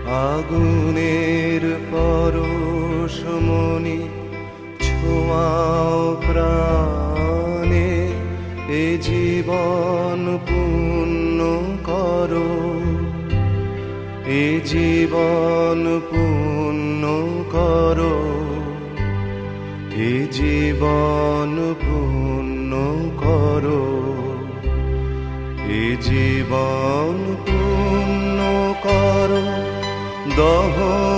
আগুনের পরশমণি ছোঁয়াও প্রাণে, এ জীবন পূর্ণ করো, এ জীবন পূর্ণ করো, এ জীবন পূর্ণ করো, এ জীবন পূর্ণ করো। দহন